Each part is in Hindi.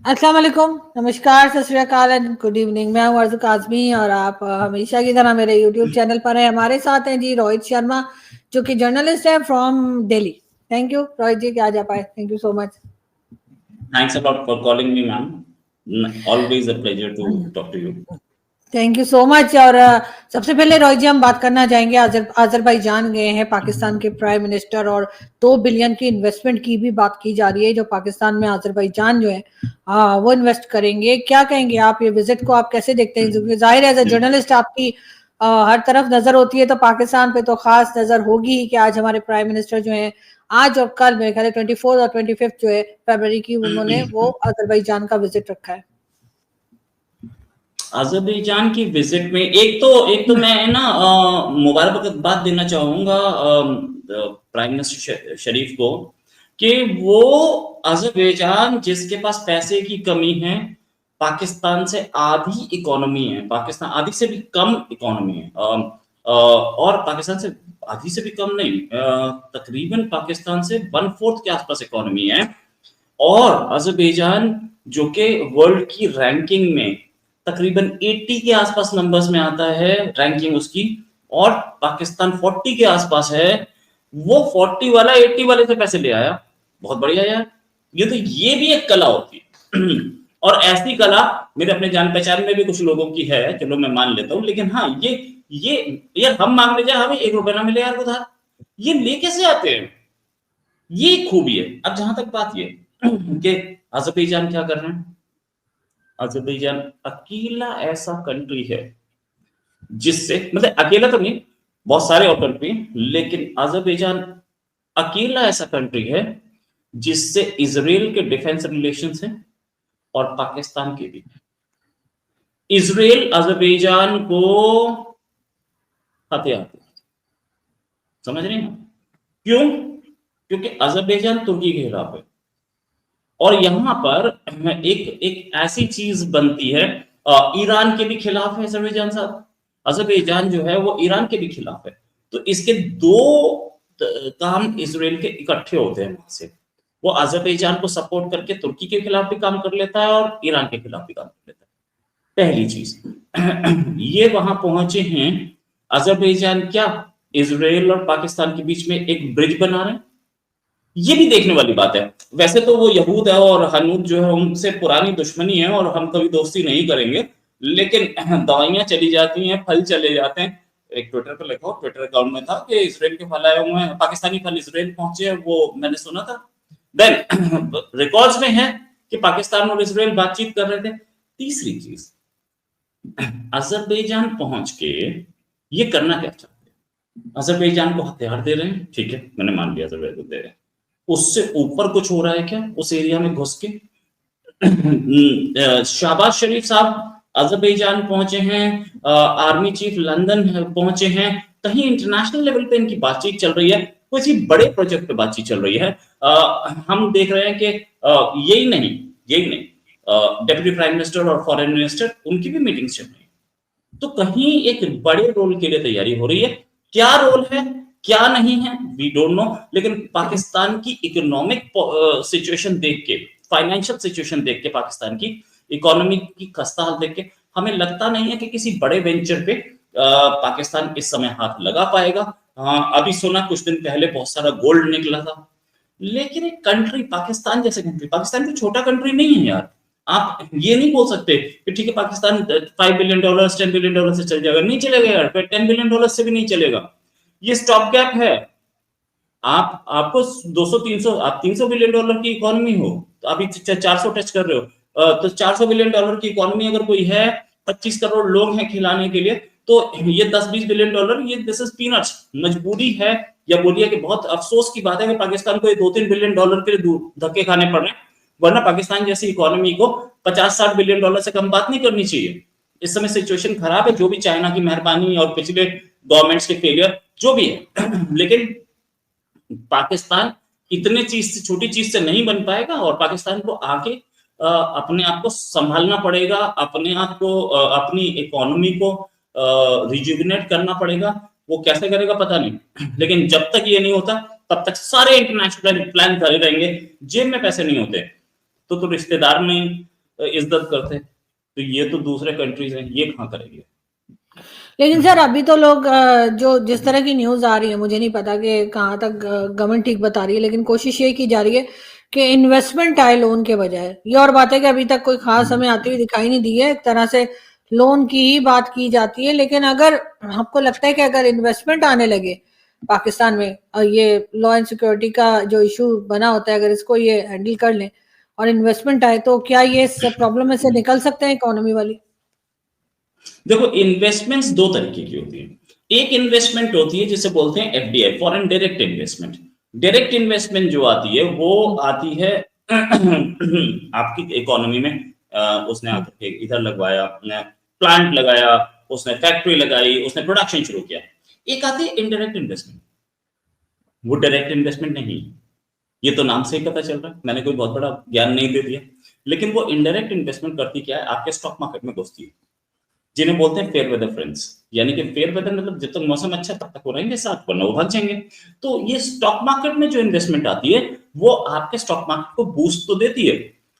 अस्सलाम वालेकुम, नमस्कार, सत श्री अकाल एंड गुड इवनिंग। मैं हूँ अर्ज़ू काज़मी और आप हमेशा की तरह मेरे यूट्यूब चैनल पर हैं। हमारे साथ हैं जी रोहित शर्मा, जो कि जर्नलिस्ट है from Delhi. Thank you Rohit ji कि आज आप आए। Thank you so much. Thanks a lot for calling me, ma'am. Always a pleasure to talk to you. Thank you so much. और सबसे पहले रोहित जी हम बात करना चाहेंगे, अजरबैजान गए हैं पाकिस्तान के प्राइम मिनिस्टर, और 2 बिलियन की इन्वेस्टमेंट की भी बात की जा रही है जो पाकिस्तान में अजरबैजान जो है वो इन्वेस्ट करेंगे। क्या कहेंगे आप, ये विजिट को आप कैसे देखते हैं? क्योंकि जाहिर है एज ए जर्नलिस्ट आपकी हर तरफ नजर होती है, तो पाकिस्तान पे तो खास नजर होगी ही कि आज हमारे प्राइम मिनिस्टर जो है आज और कल, मेरे ख्याल 24 और 25 जो है फरवरी की, उन्होंने वो अजरबैजान का विजिट रखा है। अजरबैजान की विजिट में एक तो मैं ना मुबारकबाद देना चाहूंगा प्राइम मिनिस्टर शरीफ को कि वो अजरबैजान जिसके पास पैसे की कमी है, पाकिस्तान से आधी इकोनॉमी है, पाकिस्तान आधी से भी कम इकोनॉमी है, और पाकिस्तान से आधी से भी कम नहीं, तकरीबन पाकिस्तान से 1/4 के आसपास इकोनॉमी है। और अजरबैजान जो कि वर्ल्ड की रैंकिंग में तकरीबन 80 के आसपास नंबर्स में आता है रैंकिंग उसकी, और पाकिस्तान 40 के आसपास है। वो 40 वाला 80 वाले से पैसे ले आया। बहुत बढ़िया यार। ये भी एक कला होती है। और ऐसी कला मेरे अपने जान पहचान में भी कुछ लोगों की है, चलो मैं मान लेता हूं। लेकिन हाँ, ये यार हम मांगने जाए हमें 1 रुपया ना मिले यार उधार, ये ले कैसे आते हैं? ये खूबी है। अब जहां तक बात ये कि अजरबैजान क्या कर रहे हैं, अजरबैजान अकेला ऐसा कंट्री है जिससे, मतलब अकेला तो नहीं, बहुत सारे और कंट्री, लेकिन अजरबैजान अकेला ऐसा कंट्री है जिससे इजराइल के डिफेंस रिलेशंस हैं और पाकिस्तान के भी। इजराइल अजरबैजान को हथियार दे, समझ रहे हैं? क्यों? क्योंकि अजरबैजान तुर्की के खिलाफ है। और यहां पर एक एक ऐसी चीज बनती है, ईरान के भी खिलाफ है अजरबैजान साहब। अजरबैजान जो है वो ईरान के भी खिलाफ है। तो इसके दो काम इसराइल के इकट्ठे होते हैं वहां से। वो अजरबैजान को सपोर्ट करके तुर्की के खिलाफ भी काम कर लेता है और ईरान के खिलाफ भी काम कर लेता है। पहली चीज ये वहां पहुंचे हैं अजरबैजान, क्या इसराइल और पाकिस्तान के बीच में एक ब्रिज बना रहे हैं। ये भी देखने वाली बात है। वैसे तो वो यहूद है और हनूद जो है उनसे पुरानी दुश्मनी है और हम कभी दोस्ती नहीं करेंगे, लेकिन दवाइयां चली जाती हैं, फल चले जाते हैं। एक ट्विटर पर लिखो, ट्विटर अकाउंट में था कि इसराइल के फल आए हुए हैं, पाकिस्तानी फल इसराइल पहुंचे हैं, वो मैंने सुना था। देन रिकॉर्ड्स में है कि पाकिस्तान और इसराइल बातचीत कर रहे थे। तीसरी चीज, अजरबैजान पहुंच के ये करना क्या चाहते हैं? अजरबैजान को हथियार दे रहे हैं, ठीक है, मैंने मान लिया अजरबैजान दे रहे हैं। उससे ऊपर कुछ हो रहा है क्या उस एरिया में घुस के? शहबाज शरीफ साहब अजरबैजान पहुंचे हैं, आर्मी चीफ लंदन पहुंचे हैं, कहीं इंटरनेशनल लेवल पे इनकी बातचीत चल रही है, किसी बड़े प्रोजेक्ट पे बातचीत चल रही है। हम देख रहे हैं कि यही नहीं डेप्यूटी प्राइम मिनिस्टर और फॉरेन मिनिस्टर उनकी भी मीटिंग्स चल रही है। तो कहीं एक बड़े रोल के लिए तैयारी हो रही है। क्या रोल है, क्या नहीं है, वी डोंट नो। लेकिन पाकिस्तान की इकोनॉमिक सिचुएशन देख के, फाइनेंशियल सिचुएशन देख के, पाकिस्तान की इकोनॉमी की खस्ता हाल देख के हमें लगता नहीं है कि किसी बड़े वेंचर पे पाकिस्तान इस समय हाथ लगा पाएगा। हाँ, अभी सुना कुछ दिन पहले बहुत सारा गोल्ड निकला था। लेकिन एक कंट्री, पाकिस्तान जैसे कंट्री, पाकिस्तान कोई छोटा कंट्री नहीं है यार। आप ये नहीं बोल सकते कि ठीक है पाकिस्तान $5 बिलियन $10 बिलियन से चल जाएगा, नहीं चलेगा यार। $10 बिलियन से भी नहीं चलेगा। ये स्टॉप गैप है। आपको 200-300, आप $300 बिलियन की इकोनॉमी हो, तो अभी 400 टच कर रहे हो, तो $400 बिलियन की इकोनॉमी अगर कोई है, 25 करोड़ लोग हैं खिलाने के लिए, तो ये $10-20 बिलियन, ये दिस इज पीनट्स। मजबूरी है, या बोलिए कि बहुत अफसोस की बात है कि पाकिस्तान को $2-3 बिलियन के लिए धक्के खाने पड़ रहे हैं। वरना पाकिस्तान जैसी इकोनॉमी को $50-60 बिलियन से कम बात नहीं करनी चाहिए। इस समय सिचुएशन खराब है, जो भी चाइना की मेहरबानी और पिछले गवर्नमेंट्स के फेलियर जो भी है। लेकिन पाकिस्तान इतने चीज से, छोटी चीज से नहीं बन पाएगा, और पाकिस्तान को आगे अपने आप को संभालना पड़ेगा, अपने आप को, अपनी इकोनॉमी को रिजुविनेट करना पड़ेगा। वो कैसे करेगा पता नहीं, लेकिन जब तक ये नहीं होता तब तक सारे इंटरनेशनल प्लान करे रहेंगे। जेब में पैसे नहीं होते तो रिश्तेदार में इज्जत करते हैं, तो ये तो दूसरे कंट्रीज हैं, ये कहाँ करेंगे? लेकिन सर अभी तो लोग जो जिस तरह की न्यूज आ रही है, मुझे नहीं पता कि कहाँ तक गवर्नमेंट ठीक बता रही है, लेकिन कोशिश ये की जा रही है कि इन्वेस्टमेंट आए लोन के बजाय। ये और बात है कि अभी तक कोई खास हमें आती हुई दिखाई नहीं दी है, एक तरह से लोन की ही बात की जाती है। लेकिन अगर आपको लगता है कि अगर इन्वेस्टमेंट आने लगे पाकिस्तान में, ये लॉ एंड सिक्योरिटी का जो इशू बना होता है, अगर इसको ये हैंडल कर लें और इन्वेस्टमेंट आए, तो क्या ये इस प्रॉब्लम में से निकल सकते हैं इकोनॉमी वाली? देखो, इन्वेस्टमेंट्स दो तरीके की होती है। एक इन्वेस्टमेंट होती है जिसे बोलते हैं FDI, foreign direct investment. Direct investment जो आती है वो आती है आपकी इकोनॉमी में। उसने आकर के इधर लगवाया, प्लांट लगाया, उसने फैक्ट्री लगाई, उसने प्रोडक्शन शुरू किया। एक आती है इनडायरेक्ट इन्वेस्टमेंट, वो डायरेक्ट इन्वेस्टमेंट नहीं, ये तो नाम से ही पता चल रहा है, मैंने कोई बहुत बड़ा ज्ञान नहीं दे दिया। लेकिन वो इनडायरेक्ट इन्वेस्टमेंट करती क्या है, आपके स्टॉक मार्केट में घुसती है, जिन्हें बोलते हैं फेयर वेदर फ्रेंड्स। यानी कि फेयर वेदर मतलब जब तक मौसम अच्छा तब तक वो रहेंगे साथ, वरना वो भाग जाएंगे। तो ये स्टॉक मार्केट में जो इन्वेस्टमेंट आती है वो आपके स्टॉक मार्केट को बूस्ट तो देती है,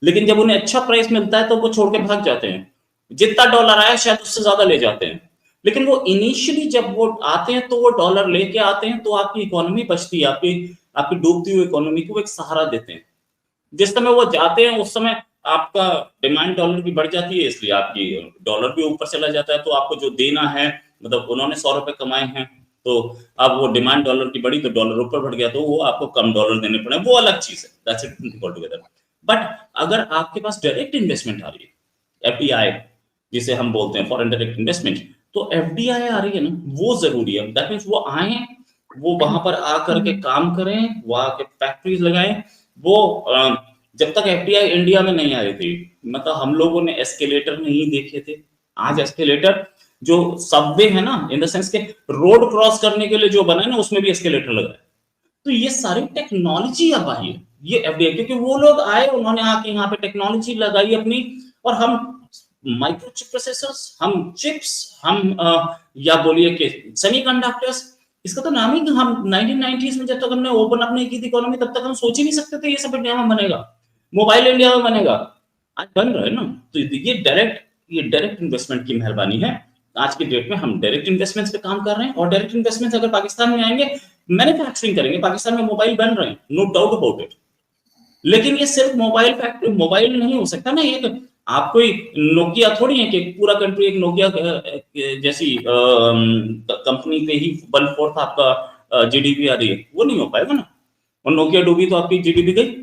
लेकिन जब उन्हें अच्छा प्राइस मिलता है तो वो छोड़ के भाग जाते हैं। जितना डॉलर आया शायद उससे ज्यादा ले जाते हैं। लेकिन वो इनिशियली जब वो आते हैं तो वो डॉलर लेके आते हैं, तो आपकी इकोनॉमी बचती है, आपकी आपकी डूबती हुई इकोनॉमी को एक सहारा देते हैं। जिस समय वो जाते हैं उस समय आपका डिमांड डॉलर की बढ़ जाती है, इसलिए आपकी डॉलर भी ऊपर चला जाता है। तो आपको जो देना है, मतलब उन्होंने 100 रुपए कमाए हैं, तो अब वो डिमांड डॉलर की बढ़ी तो डॉलर ऊपर बढ़ गया, तो वो आपको कम डॉलर देने पड़े, वो अलग चीज है, that's it all together. But अगर आपके पास डायरेक्ट इन्वेस्टमेंट आ रही है, एफडीआई जिसे हम बोलते हैं, फॉरेन डायरेक्ट इन्वेस्टमेंट, तो एफडीआई आ रही है ना, वो जरूरी है। दैट मीन्स वो आए, वो वहां पर आकर के काम करें, वहां के फैक्ट्रीज लगाएं। वो जब तक एफडीआई इंडिया में नहीं आई थी, मतलब हम लोगों ने एस्केलेटर नहीं देखे थे। आज एस्केलेटर जो सबवे है ना, इन द सेंस के रोड क्रॉस करने के लिए जो बना है ना, उसमें भी एस्केलेटर लगा है। तो ये सारी टेक्नोलॉजी अब आई है, ये एफडीआई, क्योंकि वो लोग आए, उन्होंने आके यहाँ पे टेक्नोलॉजी लगाई अपनी, और हम माइक्रोचिप प्रोसेसर्स, हम चिप्स, हम या बोलिए कि सेमीकंडक्टर्स, इसका तो नाम ही, हम 1990s में जब तक हमने ओपन अप नहीं की थी इकोनॉमी, तब तक हम सोच ही नहीं सकते थे ये सब इंडिया में बनेगा, मोबाइल इंडिया में बनेगा। आज बन रहा है ना। तो ये डायरेक्ट इन्वेस्टमेंट की मेहरबानी है। आज की डेट में हम डायरेक्ट इन्वेस्टमेंट्स पे काम कर रहे हैं, और डायरेक्ट इन्वेस्टमेंट्स अगर पाकिस्तान में आएंगे, मैन्युफैक्चरिंग करेंगे, पाकिस्तान में मोबाइल बन रहे हैं, नो डाउट अबाउट इट। लेकिन ये सिर्फ मोबाइल फैक्ट्री, मोबाइल नहीं हो सकता ना। ये आप कोई नोकिया थोड़ी है कि पूरा कंट्री एक नोकिया जैसी कंपनी पे ही 1/4 आपका जीडीपी आ रही है, वो नहीं हो पाएगा ना। और नोकिया डूबी तो आपकी जीडीपी गई।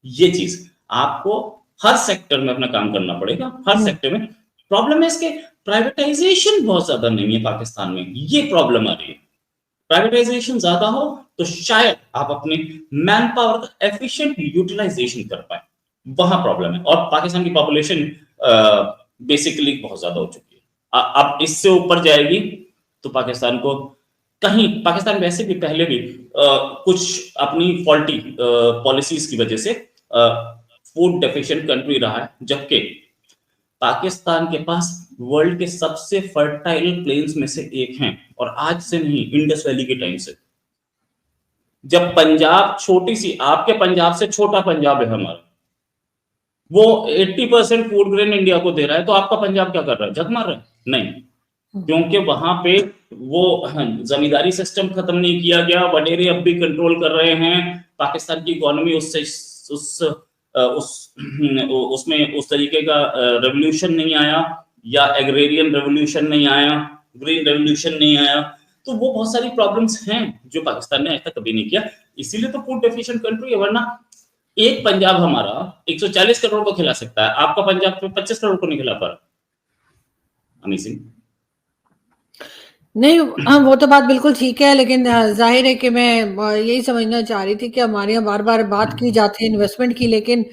ये चीज आपको हर सेक्टर में अपना काम करना पड़ेगा, हर सेक्टर में। प्रॉब्लम है इसके प्राइवेटाइजेशन बहुत ज्यादा नहीं है पाकिस्तान में, ये प्रॉब्लम आ रही है। प्राइवेटाइजेशन ज्यादा हो तो शायद आप अपने मैन पावर का एफिशिएंट यूटिलाइजेशन कर पाए, वहां प्रॉब्लम है। और पाकिस्तान की पॉपुलेशन बेसिकली बहुत ज्यादा हो चुकी है, अब इससे ऊपर जाएगी तो पाकिस्तान को कहीं, पाकिस्तान वैसे भी पहले भी कुछ अपनी फॉल्टी पॉलिसीज की वजह से फूड डेफिशिएंट कंट्री रहा है, जबकि पाकिस्तान के पास वर्ल्ड के सबसे फर्टाइल प्लेन्स में से एक हैं, और आज से नहीं, इंडस वैली के टाइम से। जब पंजाब छोटी सी, आपके पंजाब से छोटा पंजाब है हमारा, वो 80% फूड ग्रेन इंडिया को दे रहा है, तो आपका पंजाब क्या कर रहा है, जग मार रहा है? नहीं, क्योंकि वहां पे वो जमींदारी सिस्टम खत्म नहीं किया गया, वडेरे अब भी कंट्रोल कर रहे हैं। पाकिस्तान की इकोनॉमी उससे उसमें उस तरीके का रेवोल्यूशन नहीं आया, या एग्रेरियन रेवोल्यूशन नहीं आया, ग्रीन रेवोल्यूशन नहीं आया। तो वो बहुत सारी प्रॉब्लम्स हैं जो पाकिस्तान ने आज तक कभी नहीं किया, इसीलिए तो फूड डेफिशिएंट कंट्री है। वरना एक पंजाब हमारा 140 करोड़ को खिला सकता है, आपका पंजाब 25 करोड़ को नहीं खिला पा रहा। अमेजिंग। नहीं, हाँ वो तो बात बिल्कुल ठीक है, लेकिन जाहिर है कि मैं यही समझना चाह रही थी कि हमारे यहाँ बार बार बात की जाती है इन्वेस्टमेंट की, लेकिन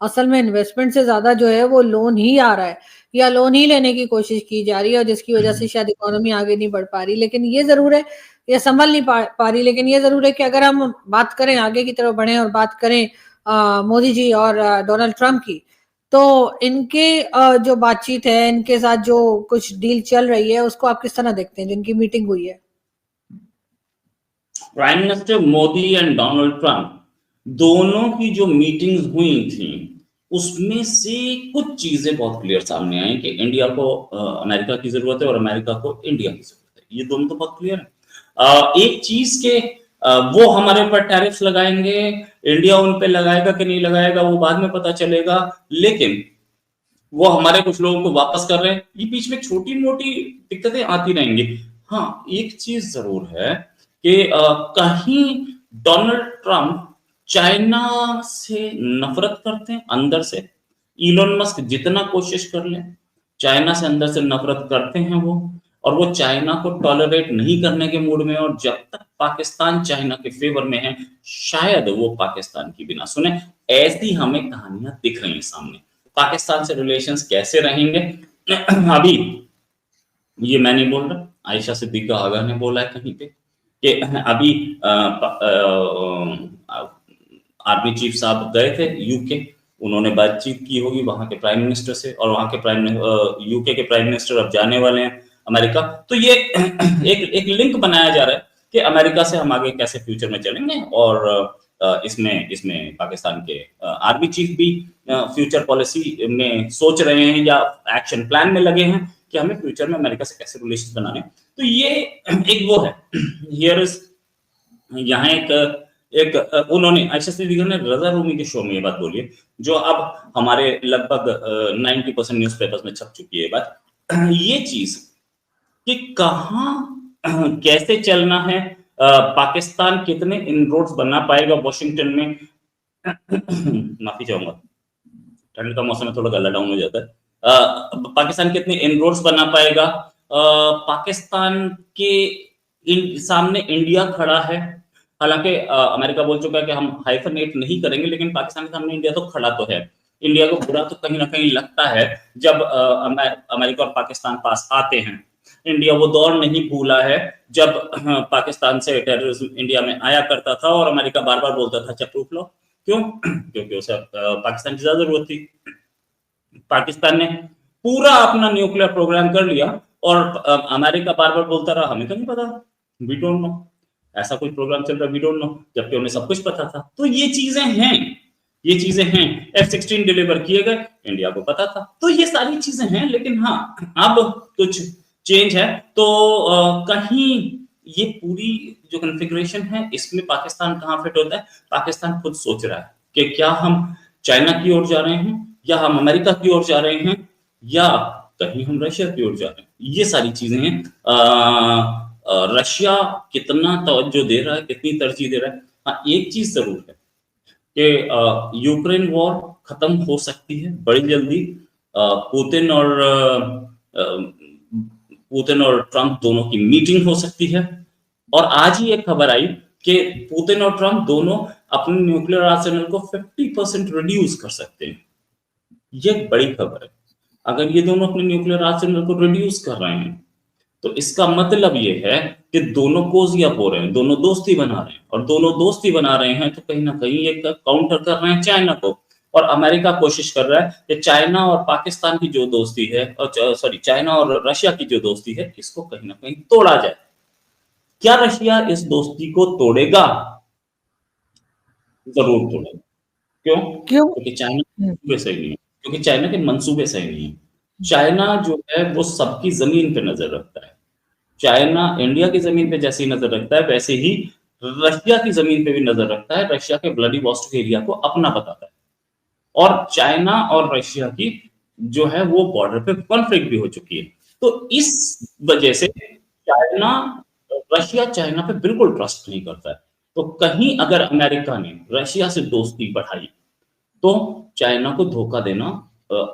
असल में इन्वेस्टमेंट से ज्यादा जो है वो लोन ही आ रहा है, या लोन ही लेने की कोशिश की जा रही है, और जिसकी वजह से शायद इकोनॉमी आगे नहीं बढ़ पा रही। लेकिन ये जरूर है, ये संभल नहीं पा रही। लेकिन ये जरूर है कि अगर हम बात करें, आगे की तरफ बढ़े और बात करें मोदी जी और डोनाल्ड ट्रंप की, तो इनके जो बातचीत है, इनके साथ जो कुछ डील चल रही है, उसको आप किस तरह देखते हैं, जिनकी मीटिंग हुई है? Prime minister Modi and Donald Trump दोनों की जो मीटिंग्स हुई थी, उसमें से कुछ चीजें बहुत क्लियर सामने आई कि इंडिया को अमेरिका की जरूरत है और अमेरिका को इंडिया की जरूरत है। ये दोनों तो बहुत क्लियर है। एक चीज के वो हमारे ऊपर टैरिफ्स लगाएंगे, इंडिया उन पे लगाएगा कि नहीं लगाएगा वो बाद में पता चलेगा, लेकिन वो हमारे कुछ लोगों को वापस कर रहे हैं। ये बीच में छोटी मोटी दिक्कतें आती रहेंगी। हाँ, एक चीज जरूर है कि कहीं डोनाल्ड ट्रंप चाइना से नफरत करते हैं अंदर से। इलोन मस्क जितना कोशिश कर ले, चाइना से अंदर से नफरत करते हैं वो, और वो चाइना को टॉलरेट नहीं करने के मूड में। और जब तक पाकिस्तान चाइना के फेवर में है, शायद वो पाकिस्तान की भी ना सुने। ऐसी हमें कहानियां दिख रही हैं सामने। पाकिस्तान से रिलेशंस कैसे रहेंगे अभी ये मैं नहीं बोल रहा, आयशा सिद्दीका आगा ने बोला है कहीं पे कि अभी आर्मी चीफ साहब गए थे यूके, उन्होंने बातचीत की होगी वहां के प्राइम मिनिस्टर से, और वहां के यूके के प्राइम मिनिस्टर अब जाने वाले हैं अमेरिका। तो ये एक लिंक बनाया जा रहा है कि अमेरिका से हम आगे कैसे फ्यूचर में चलेंगे, और इसमें पाकिस्तान के आर्मी चीफ भी फ्यूचर पॉलिसी में सोच रहे हैं या एक्शन प्लान में लगे हैं कि हमें फ्यूचर में अमेरिका से कैसे रिलेशन बनाने। तो ये एक वो है हियर इज यहाँ एक उन्होंने आयशा सिद्दीकी ने रजा रूमी के शो में ये बात बोली है, जो अब हमारे लगभग 90% न्यूज़पेपर्स में छप चुकी है बात। ये चीज कि कहाँ कैसे चलना है, पाकिस्तान कितने इनरोड्स बना पाएगा वॉशिंगटन में माफी चाहूंगा, ठंड का मौसम में थोड़ा गला डाउन हो जाता है। पाकिस्तान कितने इनरोड्स बना पाएगा, पाकिस्तान के सामने इंडिया खड़ा है। हालांकि अमेरिका बोल चुका है कि हम हाइफनेट नहीं करेंगे, लेकिन पाकिस्तान के सामने इंडिया तो खड़ा तो है। इंडिया को बुरा तो कहीं ना कहीं लगता है जब अमेरिका और पाकिस्तान पास आते हैं। इंडिया वो दौर नहीं भूला है जब पाकिस्तान से टेररिज्म इंडिया में आया करता था और अमेरिका बार बार बोलता था चप्रूफ लो। क्यों? क्योंकि उसे पाकिस्तान की ज्यादा जरूरत थी। पाकिस्तान ने पूरा अपना न्यूक्लियर प्रोग्राम कर लिया और अमेरिका बार बार बोलता रहा हमें तो नहीं पता, वी डोंट नो, ऐसा कोई प्रोग्राम चल रहा है, वी डोंट नो, जबकि उन्हें सब कुछ पता था। तो ये चीजें हैं, ये चीजें हैं। F-16 डिलीवर किए गए, इंडिया को पता था। तो ये सारी चीजें हैं, लेकिन हाँ अब कुछ चेंज है। तो कहीं ये पूरी जो कॉन्फ़िगरेशन है इसमें पाकिस्तान कहाँ फिट होता है, पाकिस्तान खुद सोच रहा है कि क्या हम चाइना की ओर जा रहे हैं, या हम अमेरिका की ओर जा रहे हैं, या कहीं हम रशिया की ओर जा रहे हैं। ये सारी चीजें हैं। रशिया कितना तवज्जो दे रहा है, कितनी तरजीह दे रहा है। हाँ, एक चीज जरूर है कि यूक्रेन वॉर खत्म हो सकती है बड़ी जल्दी। पुतिन और ट्रंप दोनों की मीटिंग हो सकती है। और आज ही एक खबर आई कि पुतिन और ट्रंप दोनों अपने न्यूक्लियर आर्सेनल को 50% रिड्यूस कर सकते हैं। ये बड़ी खबर है। अगर ये दोनों अपने न्यूक्लियर आर्सेनल को रिड्यूस कर रहे हैं तो इसका मतलब ये है कि दोनों कोजी अप हो रहे हैं, दोनों दोस्ती बना रहे हैं, और दोनों दोस्ती बना रहे हैं तो कहीं ना कहीं एक काउंटर कर रहे हैं चाइना को। और अमेरिका कोशिश कर रहा है कि चाइना और पाकिस्तान की जो दोस्ती है, और सॉरी चाइना और रशिया की जो दोस्ती है, इसको कहीं ना कहीं तोड़ा जाए। क्या रशिया इस दोस्ती को तोड़ेगा? जरूर तोड़ेगा। क्यों? क्योंकि चाइना सही नहीं है, क्योंकि चाइना के मंसूबे सही नहीं है। चाइना जो है वो सबकी जमीन पे नजर रखता है। चाइना इंडिया की जमीन पे जैसी नजर रखता है, वैसे ही रशिया की जमीन पे भी नजर रखता है। रशिया के व्लादिवोस्टोक एरिया को अपना बताता है। और चाइना और रशिया की जो है वो बॉर्डर पे कॉन्फ्लिक्ट भी हो चुकी है। तो इस वजह से रशिया चाइना पे बिल्कुल ट्रस्ट नहीं करता है। तो कहीं अगर अमेरिका ने रशिया से दोस्ती बढ़ाई तो चाइना को धोखा देना,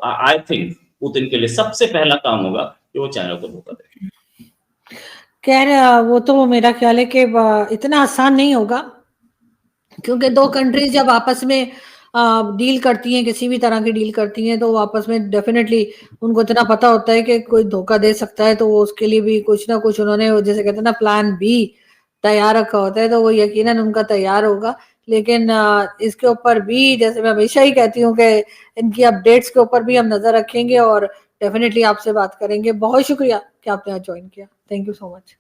आई थिंक पुतिन के लिए सबसे पहला काम होगा कि वो चाइना को धोखा दे। खैर वो तो मेरा ख्याल है कि इतना आसान नहीं होगा, क्योंकि दो कंट्रीज जब आपस में डील करती हैं, किसी भी तरह की डील करती हैं, तो आपस में डेफिनेटली उनको इतना पता होता है कि कोई धोखा दे सकता है, तो वो उसके लिए भी कुछ ना कुछ उन्होंने, जैसे कहते हैं ना, प्लान बी तैयार रखा होता है। तो वो यकीनन उनका तैयार होगा। लेकिन इसके ऊपर भी, जैसे मैं हमेशा ही कहती हूँ कि इनकी अपडेट्स के ऊपर भी हम नजर रखेंगे और डेफिनेटली आपसे बात करेंगे। बहुत शुक्रिया कि आपने आज ज्वाइन किया। Thank you so much.